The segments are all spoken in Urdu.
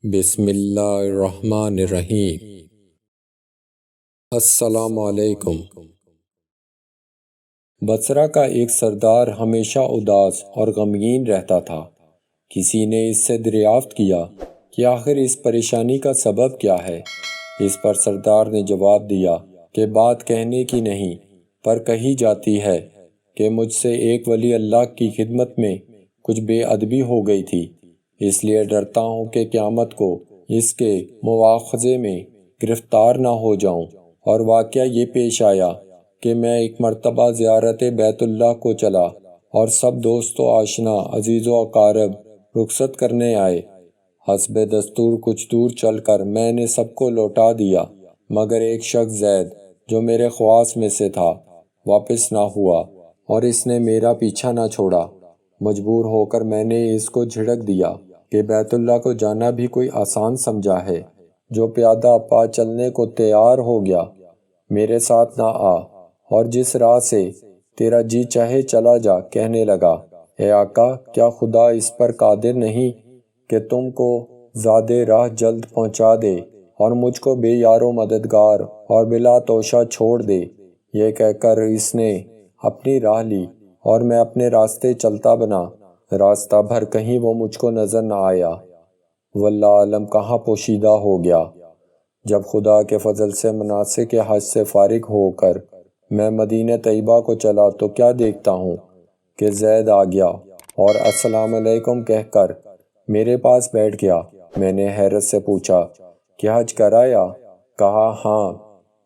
بسم اللہ الرحمن الرحیم۔ السلام علیکم۔ بصرہ کا ایک سردار ہمیشہ اداس اور غمگین رہتا تھا۔ کسی نے اس سے دریافت کیا کہ آخر اس پریشانی کا سبب کیا ہے۔ اس پر سردار نے جواب دیا کہ بات کہنے کی نہیں پر کہی جاتی ہے کہ مجھ سے ایک ولی اللہ کی خدمت میں کچھ بے ادبی ہو گئی تھی، اس لیے ڈرتا ہوں کہ قیامت کو اس کے مواخذے میں گرفتار نہ ہو جاؤں۔ اور واقعہ یہ پیش آیا کہ میں ایک مرتبہ زیارت بیت اللہ کو چلا اور سب دوست و آشنا، عزیز و اقارب رخصت کرنے آئے۔ حسب دستور کچھ دور چل کر میں نے سب کو لوٹا دیا، مگر ایک شخص زید جو میرے خواص میں سے تھا واپس نہ ہوا اور اس نے میرا پیچھا نہ چھوڑا۔ مجبور ہو کر میں نے اس کو جھڑک دیا کہ بیت اللہ کو جانا بھی کوئی آسان سمجھا ہے، جو پیادہ پا چلنے کو تیار ہو گیا میرے ساتھ نہ آ، اور جس راہ سے تیرا جی چاہے چلا جا۔ کہنے لگا، اے آقا، کیا خدا اس پر قادر نہیں کہ تم کو زادِ راہ جلد پہنچا دے اور مجھ کو بے یار و مددگار اور بلا توشہ چھوڑ دے۔ یہ کہہ کر اس نے اپنی راہ لی اور میں اپنے راستے چلتا بنا۔ راستہ بھر کہیں وہ مجھ کو نظر نہ آیا، واللہ عالم کہاں پوشیدہ ہو گیا۔ جب خدا کے فضل سے مناسک حج سے فارغ ہو کر میں مدینہ طیبہ کو چلا تو کیا دیکھتا ہوں کہ زید آ گیا اور السلام علیکم کہہ کر میرے پاس بیٹھ گیا۔ میں نے حیرت سے پوچھا کہ حج کر آیا؟ کہا ہاں۔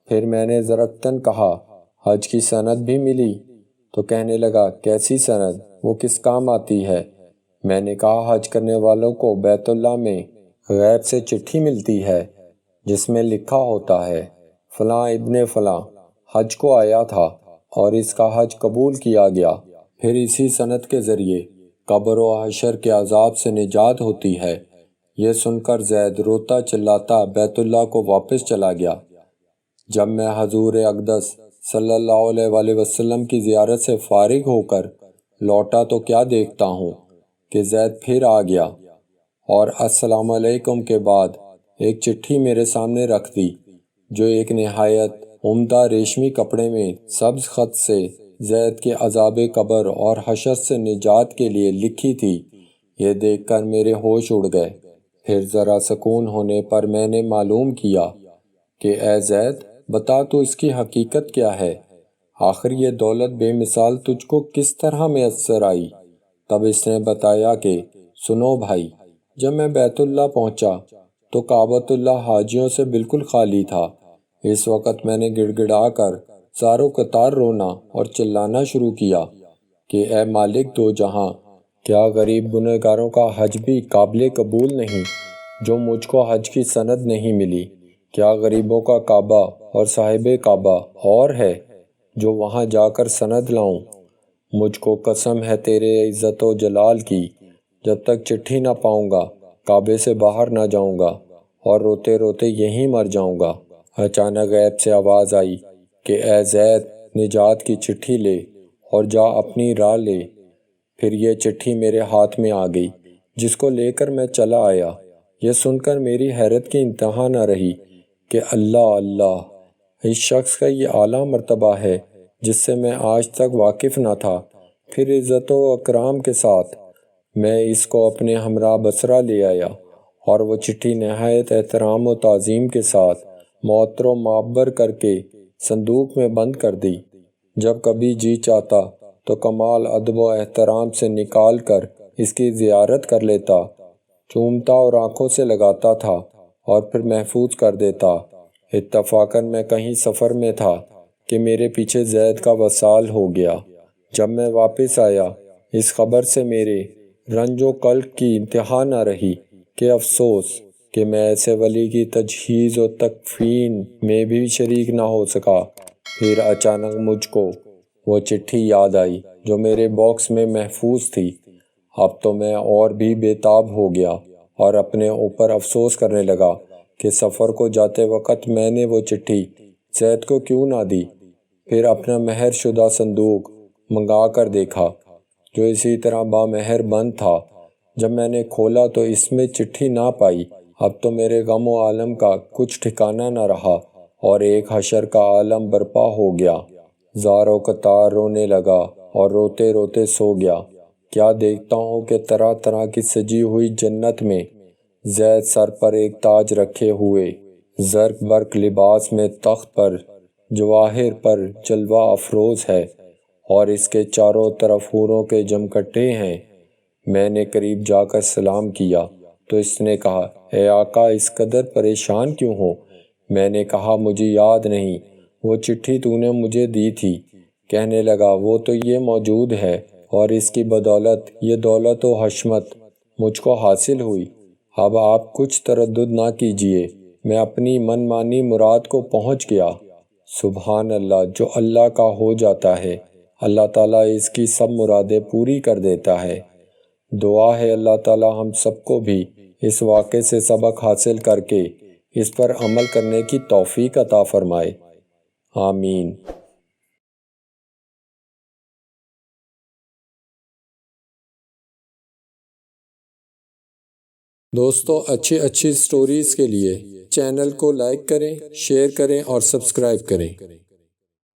پھر میں نے ضرقتاً کہا، حج کی سند بھی ملی؟ تو کہنے لگا، کیسی سند؟ وہ کس کام آتی ہے؟ میں نے کہا، حج کرنے والوں کو بیت اللہ میں غیب سے چٹھی ملتی ہے جس میں لکھا ہوتا ہے فلاں ابن فلاں حج کو آیا تھا اور اس کا حج قبول کیا گیا۔ پھر اسی سند کے ذریعے قبر و حشر کے عذاب سے نجات ہوتی ہے۔ یہ سن کر زید روتا چلاتا بیت اللہ کو واپس چلا گیا۔ جب میں حضور اقدس صلی اللہ علیہ وآلہ وسلم کی زیارت سے فارغ ہو کر لوٹا تو کیا دیکھتا ہوں کہ زید پھر آ گیا اور السلام علیکم کے بعد ایک چٹھی میرے سامنے رکھ دی، جو ایک نہایت عمدہ ریشمی کپڑے میں سبز خط سے زید کے عذاب قبر اور حشر سے نجات کے لیے لکھی تھی۔ یہ دیکھ کر میرے ہوش اڑ گئے۔ پھر ذرا سکون ہونے پر میں نے معلوم کیا کہ اے زید، بتا تو اس کی حقیقت کیا ہے؟ آخر یہ دولت بے مثال تجھ کو کس طرح میسر آئی؟ تب اس نے بتایا کہ سنو بھائی، جب میں بیت اللہ پہنچا تو کعبۃ اللہ حاجیوں سے بالکل خالی تھا۔ اس وقت میں نے گڑ گڑا کر زاروں قطار رونا اور چلانا شروع کیا کہ اے مالک دو جہاں، کیا غریب گنہگاروں کا حج بھی قابل قبول نہیں جو مجھ کو حج کی سند نہیں ملی؟ کیا غریبوں کا کعبہ اور صاحب کعبہ اور ہے جو وہاں جا کر سند لاؤں؟ مجھ کو قسم ہے تیرے عزت و جلال کی، جب تک چٹھی نہ پاؤں گا کعبے سے باہر نہ جاؤں گا اور روتے روتے یہیں مر جاؤں گا۔ اچانک غیب سے آواز آئی کہ اے زید، نجات کی چٹھی لے اور جا اپنی راہ لے۔ پھر یہ چٹھی میرے ہاتھ میں آ گئی، جس کو لے کر میں چلا آیا۔ یہ سن کر میری حیرت کی انتہا نہ رہی کہ اللہ اللہ، اس شخص کا یہ اعلیٰ مرتبہ ہے جس سے میں آج تک واقف نہ تھا۔ پھر عزت و اکرام کے ساتھ میں اس کو اپنے ہمراہ بصرہ لے آیا اور وہ چٹھی نہایت احترام و تعظیم کے ساتھ معطر و معبر کر کے صندوق میں بند کر دی۔ جب کبھی جی چاہتا تو کمال ادب و احترام سے نکال کر اس کی زیارت کر لیتا، چومتا اور آنکھوں سے لگاتا تھا اور پھر محفوظ کر دیتا۔ اتفاقاً میں کہیں سفر میں تھا کہ میرے پیچھے زید کا وصال ہو گیا۔ جب میں واپس آیا اس خبر سے میرے رنج و قلق کی انتہا نہ رہی کہ افسوس کہ میں ایسے ولی کی تجہیز و تکفین میں بھی شریک نہ ہو سکا۔ پھر اچانک مجھ کو وہ چٹھی یاد آئی جو میرے باکس میں محفوظ تھی۔ اب تو میں اور بھی بے تاب ہو گیا اور اپنے اوپر افسوس کرنے لگا کہ سفر کو جاتے وقت میں نے وہ چٹھی زید کو کیوں نہ دی۔ پھر اپنا مہر شدہ صندوق منگا کر دیکھا جو اسی طرح بامہر بند تھا۔ جب میں نے کھولا تو اس میں چٹھی نہ پائی، اب تو میرے غم و عالم کا کچھ ٹھکانہ نہ رہا اور ایک حشر کا عالم برپا ہو گیا۔ زار و قطار رونے لگا اور روتے روتے سو گیا۔ کیا دیکھتا ہوں کہ طرح طرح کی سجی ہوئی جنت میں زید سر پر ایک تاج رکھے ہوئے، زرق برق لباس میں تخت پر جواہر پر جلوہ افروز ہے اور اس کے چاروں طرف حوروں کے جمکٹے ہیں۔ میں نے قریب جا کر سلام کیا تو اس نے کہا، اے آقا اس قدر پریشان کیوں ہو؟ میں نے کہا مجھے یاد نہیں، وہ چٹھی تو نے مجھے دی تھی۔ کہنے لگا وہ تو یہ موجود ہے اور اس کی بدولت یہ دولت و حشمت مجھ کو حاصل ہوئی۔ اب آپ کچھ تردد نہ کیجئے، میں اپنی من مانی مراد کو پہنچ گیا۔ سبحان اللہ، جو اللہ کا ہو جاتا ہے اللہ تعالیٰ اس کی سب مرادیں پوری کر دیتا ہے۔ دعا ہے اللہ تعالیٰ ہم سب کو بھی اس واقعے سے سبق حاصل کر کے اس پر عمل کرنے کی توفیق عطا فرمائے، آمین۔ دوستو اچھی سٹوریز کے لیے چینل کو لائک کریں، شیئر کریں اور سبسکرائب کریں۔